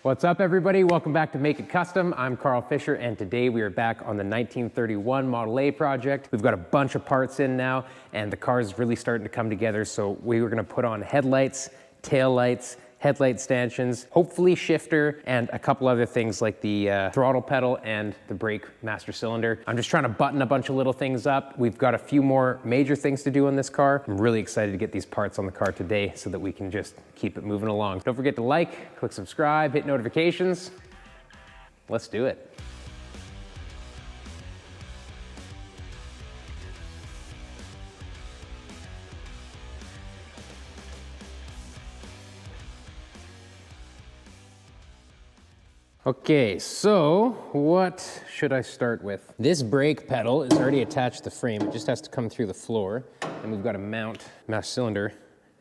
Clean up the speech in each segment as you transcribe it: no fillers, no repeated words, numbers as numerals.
What's up, everybody? Welcome back to Make It Custom. I'm Carl Fisher, and today we are back on the 1931 Model A project. We've got a bunch of parts in now, and the car is really starting to come together, so we were gonna put on headlights, taillights, headlight stanchions, hopefully shifter, and a couple other things like the throttle pedal and the brake master cylinder. I'm just trying to button a bunch of little things up. We've got a few more major things to do on this car. I'm really excited to get these parts on the car today so that we can just keep it moving along. Don't forget to like, click subscribe, hit notifications. Let's do it. Okay, so what should I start with? This brake pedal is already attached to the frame. It just has to come through the floor. And we've got to mount master cylinder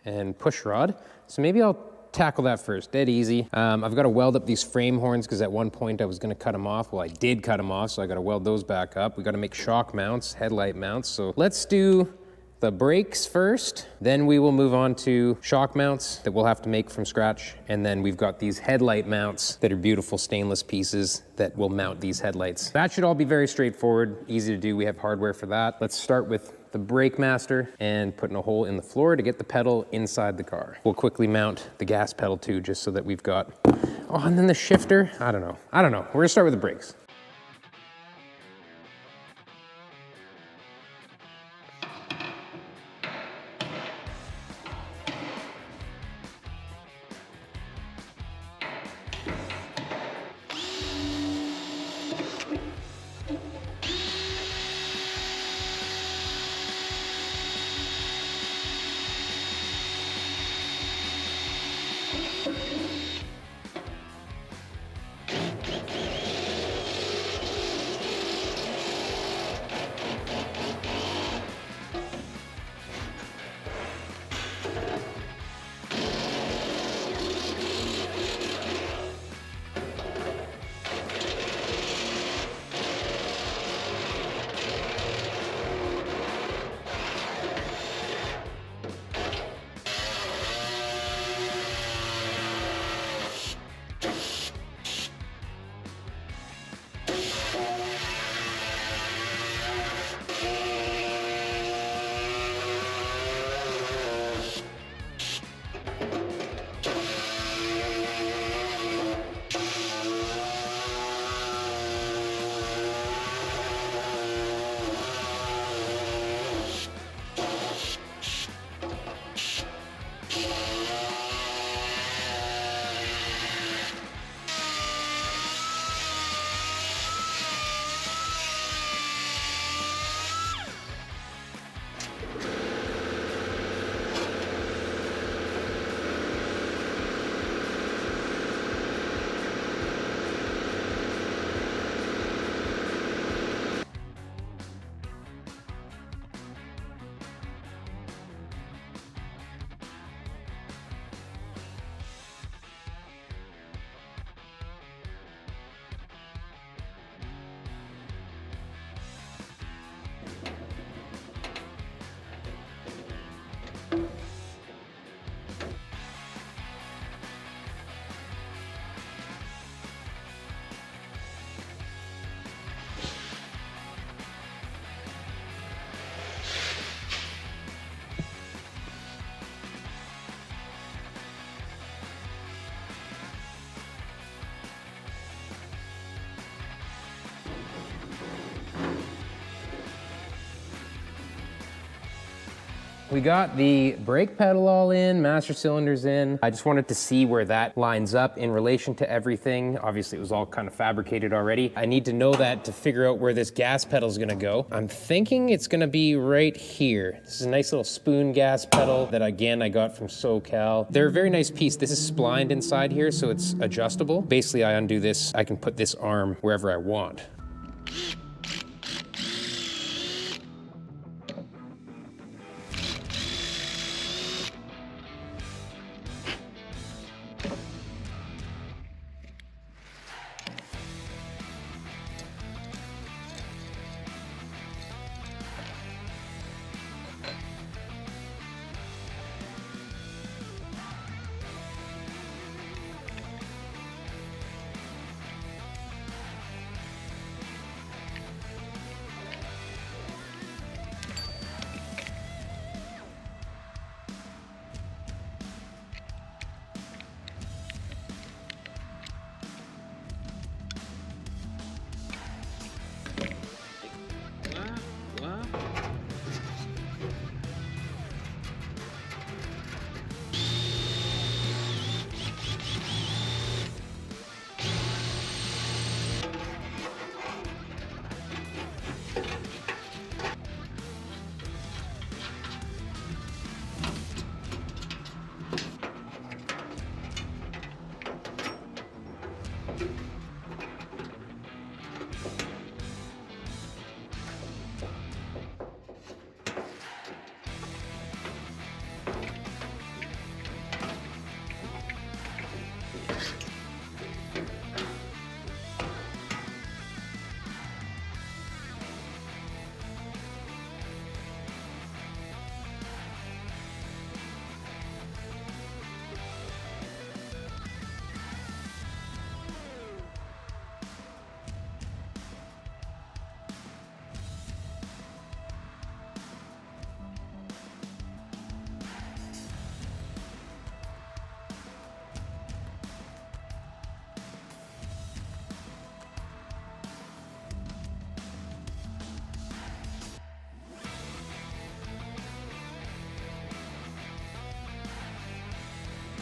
and push rod. So maybe I'll tackle that first, dead easy. I've got to weld up these frame horns because at one point I was going to cut them off. Well, I did cut them off, so I got to weld those back up. We got to make shock mounts, headlight mounts. So let's do the brakes first, then we will move on to shock mounts that we'll have to make from scratch. And then we've got these headlight mounts that are beautiful stainless pieces that will mount these headlights. That should all be very straightforward, easy to do. We have hardware for that. Let's start with the brake master and putting a hole in the floor to get the pedal inside the car. We'll quickly mount the gas pedal too, just so that we've got, oh, and then the shifter. I don't know. We're gonna start with the brakes. We got the brake pedal all in, master cylinders in. I just wanted to see where that lines up in relation to everything. Obviously, it was all kind of fabricated already. I need to know that to figure out where this gas pedal is gonna go. I'm thinking it's gonna be right here. This is a nice little spoon gas pedal that, again, I got from SoCal. They're a very nice piece. This is splined inside here, so it's adjustable. Basically, I undo this. I can put this arm wherever I want.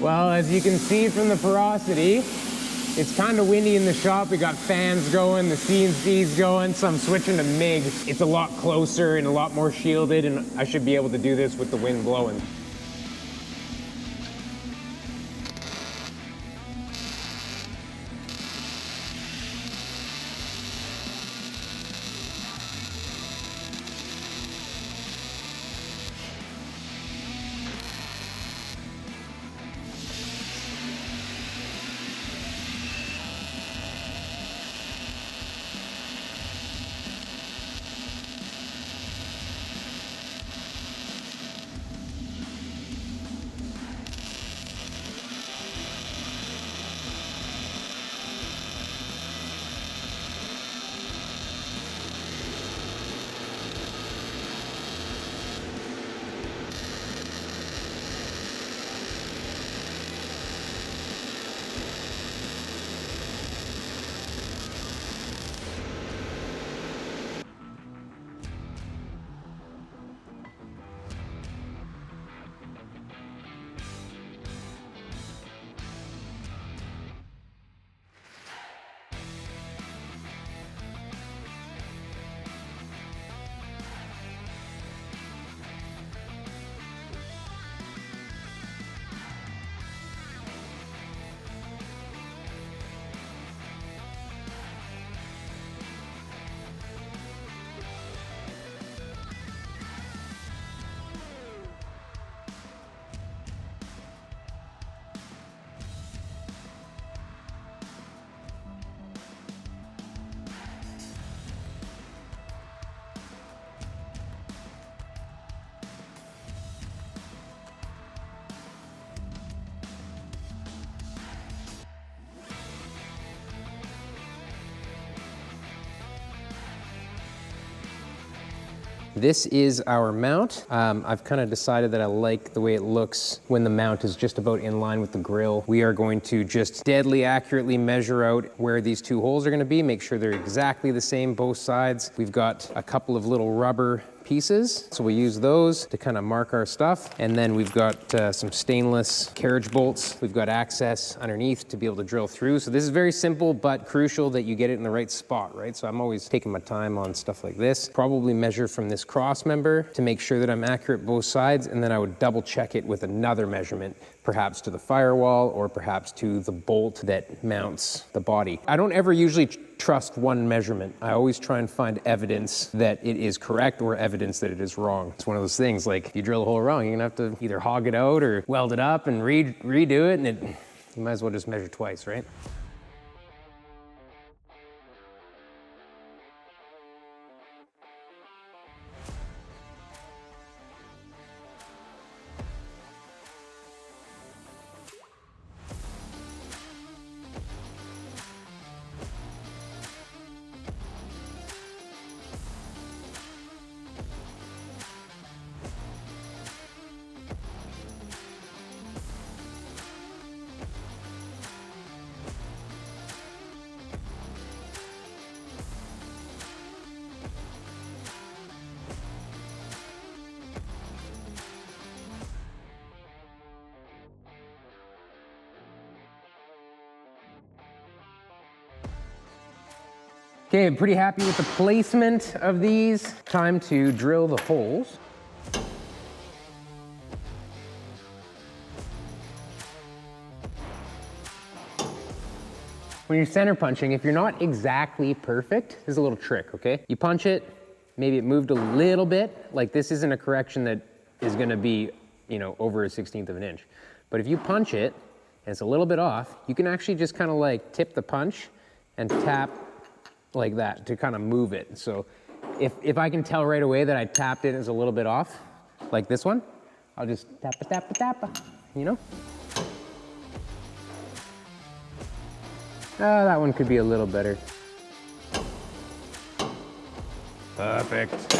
Well, as you can see from the porosity, it's kind of windy in the shop. We got fans going, the CNC's going, so I'm switching to MIG. It's a lot closer and a lot more shielded, and I should be able to do this with the wind blowing. This is our mount. I've kind of decided that I like the way it looks when the mount is just about in line with the grill. We are going to just deadly accurately measure out where these two holes are going to be, make sure they're exactly the same both sides. We've got a couple of little rubber pieces, so we use those to kind of mark our stuff. And then we've got some stainless carriage bolts. We've got access underneath to be able to drill through. So this is very simple, but crucial that you get it in the right spot, right? So I'm always taking my time on stuff like this. Probably measure from this cross member to make sure that I'm accurate both sides, and then I would double check it with another measurement, perhaps to the firewall or perhaps to the bolt that mounts the body. I don't ever usually trust one measurement. I always try and find evidence that it is correct or evidence that it is wrong. It's one of those things, like if you drill a hole wrong, you're gonna have to either hog it out or weld it up and redo it, and you might as well just measure twice, right? Okay, I'm pretty happy with the placement of these. Time to drill the holes. When you're center punching, if you're not exactly perfect, there's a little trick, okay? You punch it, maybe it moved a little bit. Like this isn't a correction that is gonna be, you know, over a 1/16 of an inch. But if you punch it and it's a little bit off, you can actually just kind of like tip the punch and tap like that to kind of move it. So if I can tell right away that I tapped it and it's a little bit off, like this one, I'll just tap, you know? That one could be a little better. Perfect.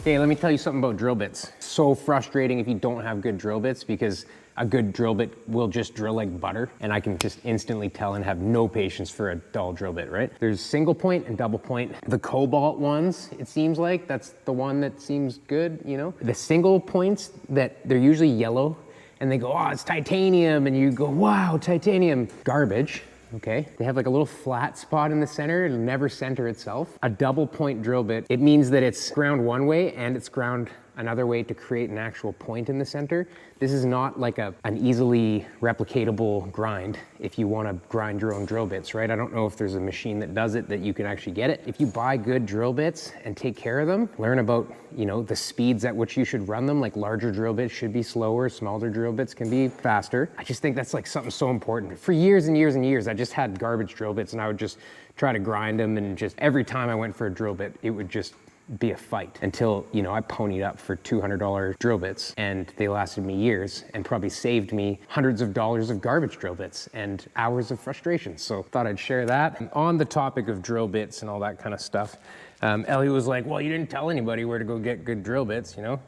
Okay, let me tell you something about drill bits. So frustrating if you don't have good drill bits, because a good drill bit will just drill like butter, and I can just instantly tell and have no patience for a dull drill bit, right? There's single point and double point. The cobalt ones, it seems like, that's the one that seems good, you know? The single points, that they're usually yellow, and they go, oh, it's titanium, and you go, wow, titanium. Garbage. Okay, they have like a little flat spot in the center. It'll never center itself. A double point drill bit, it means that it's ground one way and it's ground another way to create an actual point in the center. This is not like an easily replicatable grind if you want to grind your own drill bits, right? I don't know if there's a machine that does it, that you can actually get it. If you buy good drill bits and take care of them, learn about, you know, the speeds at which you should run them. Like larger drill bits should be slower, smaller drill bits can be faster. I just think that's like something so important. For years and years and years, I just had garbage drill bits and I would just try to grind them, and just every time I went for a drill bit, it would just be a fight until, you know, I ponied up for $200 drill bits, and they lasted me years and probably saved me hundreds of dollars of garbage drill bits and hours of frustration. So thought I'd share that. And on the topic of drill bits and all that kind of stuff, Ellie was like, well, you didn't tell anybody where to go get good drill bits, you know?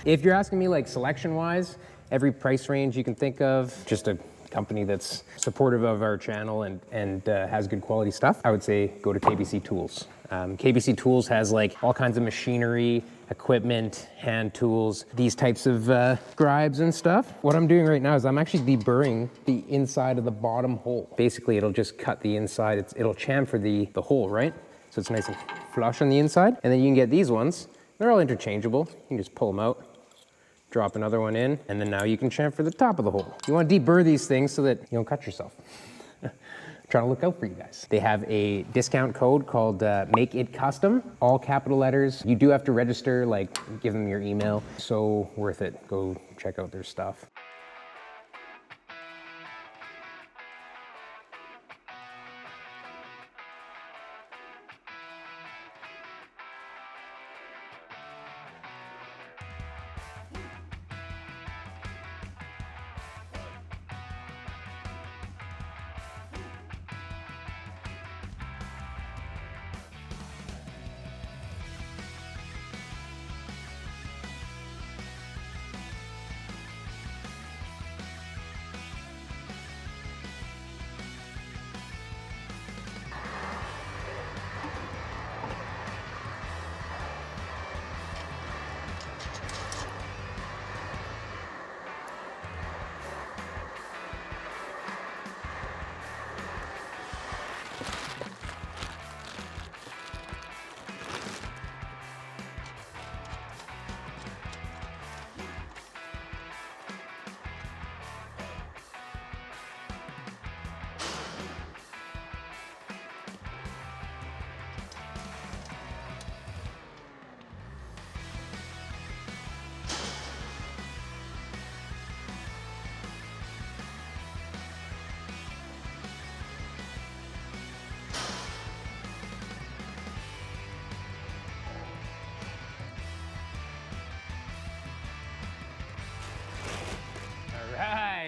If you're asking me like selection wise, every price range you can think of, just a company that's supportive of our channel and has good quality stuff, I would say go to KBC Tools. KBC Tools has like all kinds of machinery, equipment, hand tools, these types of scribes and stuff. What I'm doing right now is I'm actually deburring the inside of the bottom hole. Basically, it'll just cut the inside. It'll chamfer the hole, right? So it's nice and flush on the inside. And then you can get these ones. They're all interchangeable. You can just pull them out, drop another one in, and then now you can chamfer the top of the hole. You want to deburr these things so that you don't cut yourself. Trying to look out for you guys. They have a discount code called Make It Kustom, all capital letters. You do have to register, like give them your email. So worth it. Go check out their stuff.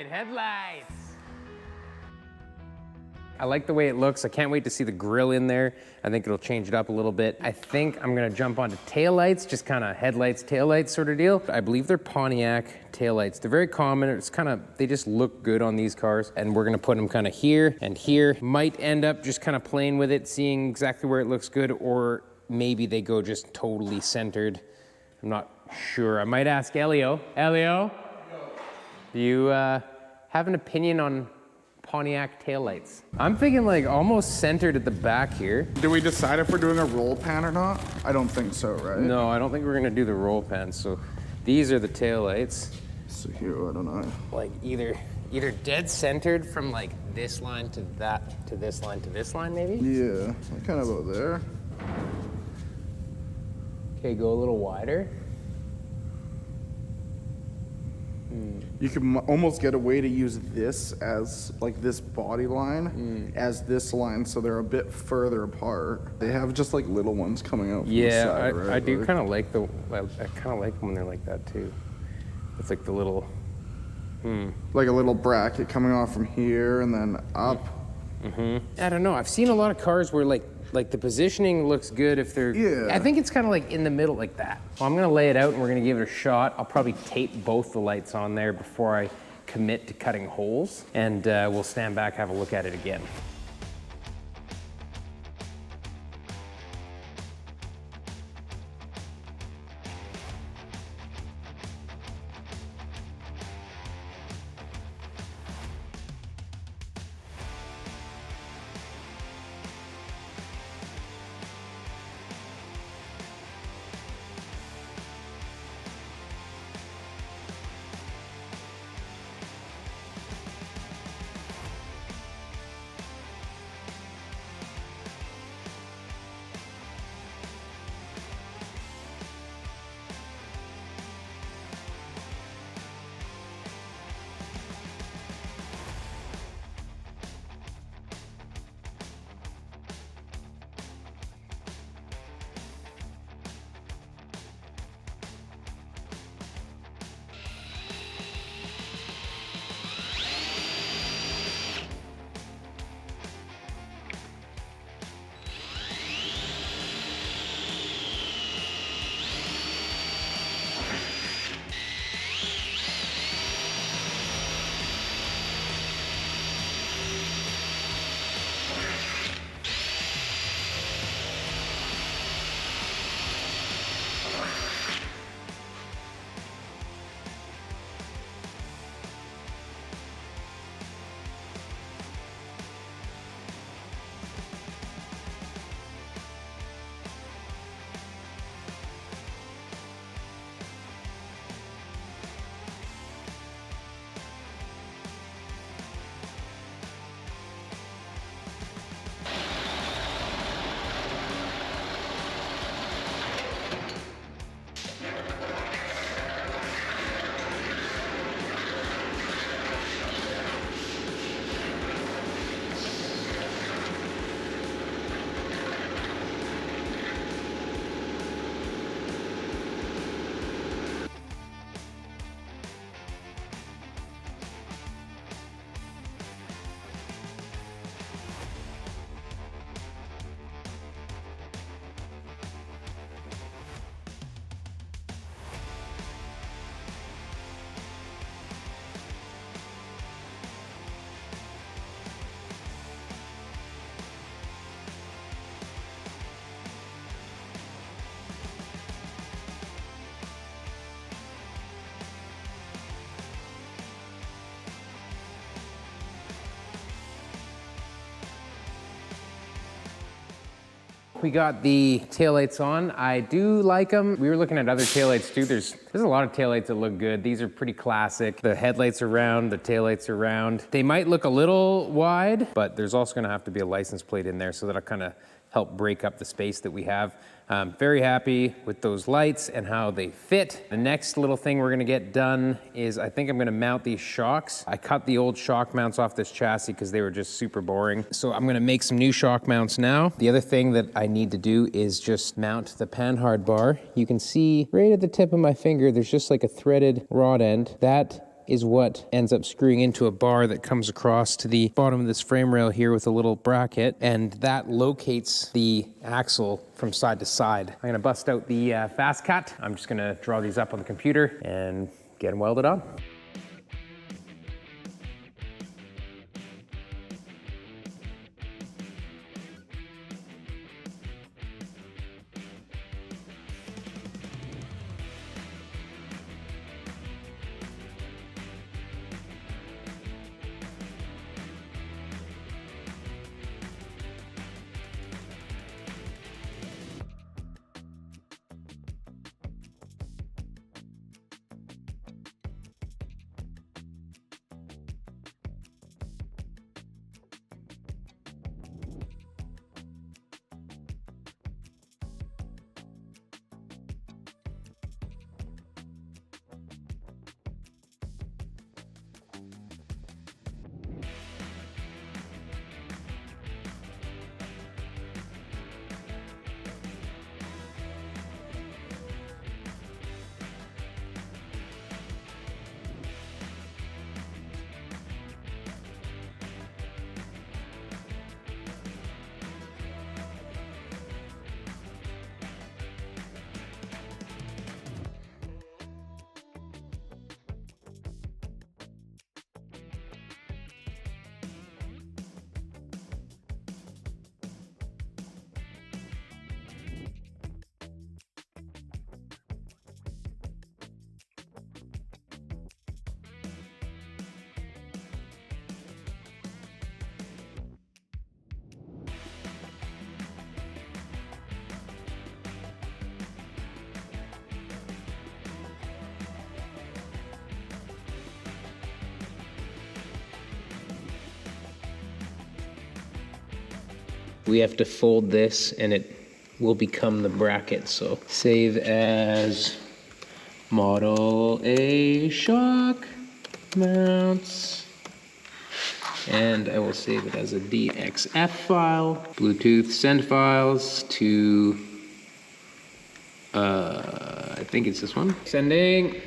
Headlights. I like the way it looks. I can't wait to see the grill in there. I think it'll change it up a little bit. I think I'm gonna jump onto taillights, just kind of headlights, taillights sort of deal. I believe they're Pontiac taillights. They're very common. It's kind of, they just look good on these cars. And we're gonna put them kind of here and here. Might end up just kind of playing with it, seeing exactly where it looks good, or maybe they go just totally centered. I'm not sure. I might ask Elio. Elio? Do you have an opinion on Pontiac taillights? I'm thinking like almost centered at the back here. Did we decide if we're doing a roll pan or not? I don't think so, right? No, I don't think we're gonna do the roll pan. So these are the taillights. So here, I don't know. Like either dead centered from like this line to that, to this line to this line maybe? Yeah, kind of about there. Okay, go a little wider. You can almost get a way to use this as like this body line as this line, so they're a bit further apart. They have just like little ones coming out from the side, right? I do kind of like I kind of like when they're like that too. It's like the little, like a little bracket coming off from here and then up. I don't know. I've seen a lot of cars where like like the positioning looks good if they're, Yeah. I think it's kind of like in the middle like that. Well, I'm gonna lay it out and we're gonna give it a shot. I'll probably tape both the lights on there before I commit to cutting holes, and we'll stand back, have a look at it again. We got the taillights on. I do like them. We were looking at other taillights too. There's a lot of taillights that look good. These are pretty classic. The headlights are round, the taillights are round. They might look a little wide, but there's also gonna have to be a license plate in there, so that'll kind of help break up the space that we have. Very happy with those lights and how they fit. The next little thing we're gonna get done is I think I'm gonna mount these shocks. I cut the old shock mounts off this chassis because they were just super boring. So I'm gonna make some new shock mounts now. The other thing that I need to do is just mount the panhard bar. You can see right at the tip of my finger, there's just like a threaded rod end. That is what ends up screwing into a bar that comes across to the bottom of this frame rail here with a little bracket, and that locates the axle from side to side. I'm gonna bust out the fast cut. I'm just gonna draw these up on the computer and get them welded on. we have to fold this and it will become the bracket. So save as Model A shock mounts. And I will save it as a DXF file. Bluetooth send files to, I think it's this one. Sending.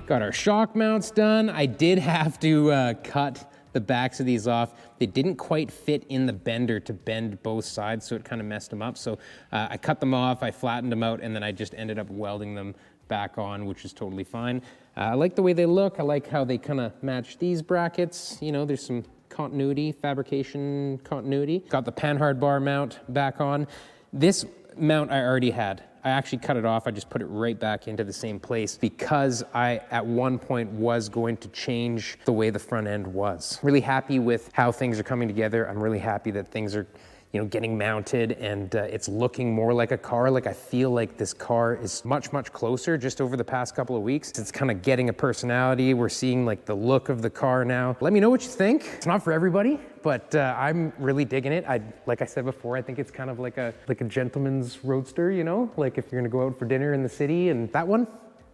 Got our shock mounts done. I did have to cut the backs of these off. They didn't quite fit in the bender to bend both sides, so it kind of messed them up. So I cut them off, I flattened them out, and then I just ended up welding them back on, which is totally fine. I like the way they look. I like how they kind of match these brackets. You know, there's some continuity, fabrication continuity. Got the panhard bar mount back on. This mount I already had. I actually cut it off. I just put it right back into the same place because I, at one point, was going to change the way the front end was. Really happy with how things are coming together. I'm really happy that things are, you know, getting mounted and it's looking more like a car. Like I feel like this car is much, much closer just over the past couple of weeks. It's kind of getting a personality. We're seeing like the look of the car now. Let me know what you think. It's not for everybody, but I'm really digging it. Like I said before, I think it's kind of like a gentleman's roadster, you know? Like if you're gonna go out for dinner in the city, and that one,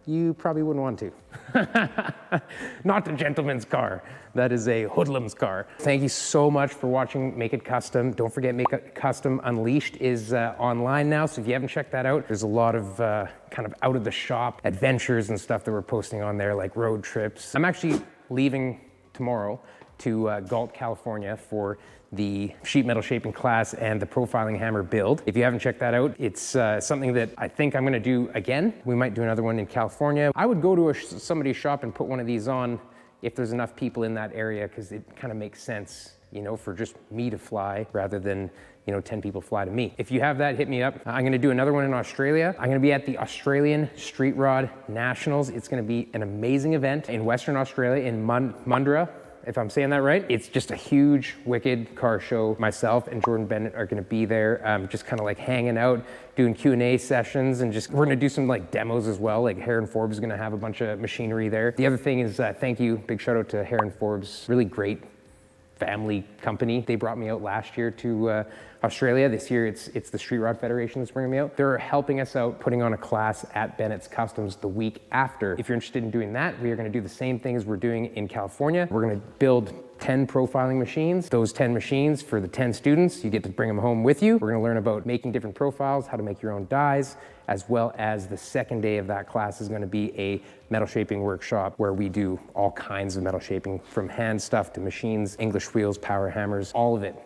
you probably wouldn't want to. Not the gentleman's car. That is a hoodlum's car. Thank you so much for watching Make It Custom. Don't forget, Make It Custom Unleashed is online now, so if you haven't checked that out, there's a lot of kind of out of the shop adventures and stuff that we're posting on there, like road trips. I'm actually leaving tomorrow to Galt, California for the sheet metal shaping class and the profiling hammer build. If you haven't checked that out, it's something that I think I'm gonna do again. We might do another one in California. I would go to somebody's shop and put one of these on if there's enough people in that area, because it kind of makes sense, you know, for just me to fly rather than, you know, 10 people fly to me. If you have that, hit me up. I'm gonna do another one in Australia. I'm gonna be at the Australian Street Rod Nationals. It's gonna be an amazing event in Western Australia in Mundra, if I'm saying that right. It's just a huge, wicked car show. Myself and Jordan Bennett are gonna be there, just kind of like hanging out, doing Q&A sessions, and just, we're gonna do some like demos as well. Like Heron Forbes is gonna have a bunch of machinery there. The other thing is, thank you, big shout out to Heron Forbes, really great family company. They brought me out last year to Australia. This year it's the Street Rod Federation that's bringing me out. They're helping us out putting on a class at BENNETTS Customs the week after. If you're interested in doing that, we are gonna do the same thing as we're doing in California. We're gonna build 10 profiling machines. Those 10 machines for the 10 students, you get to bring them home with you. We're gonna learn about making different profiles, how to make your own dies, as well as the second day of that class is gonna be a metal shaping workshop where we do all kinds of metal shaping, from hand stuff to machines, English wheels, power hammers, all of it.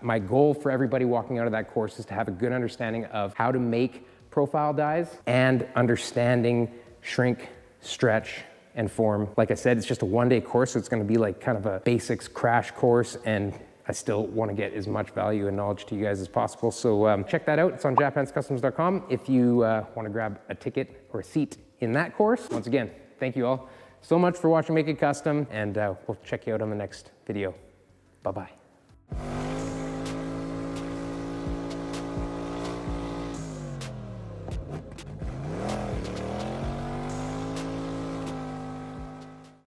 My goal for everybody walking out of that course is to have a good understanding of how to make profile dies and understanding shrink, stretch, and form. Like I said, it's just a one-day course, so it's gonna be like kind of a basics crash course, and I still wanna get as much value and knowledge to you guys as possible. So check that out, it's on japhandskustoms.com if you wanna grab a ticket or a seat in that course. Once again, thank you all so much for watching Make It Custom, and we'll check you out on the next video. Bye-bye.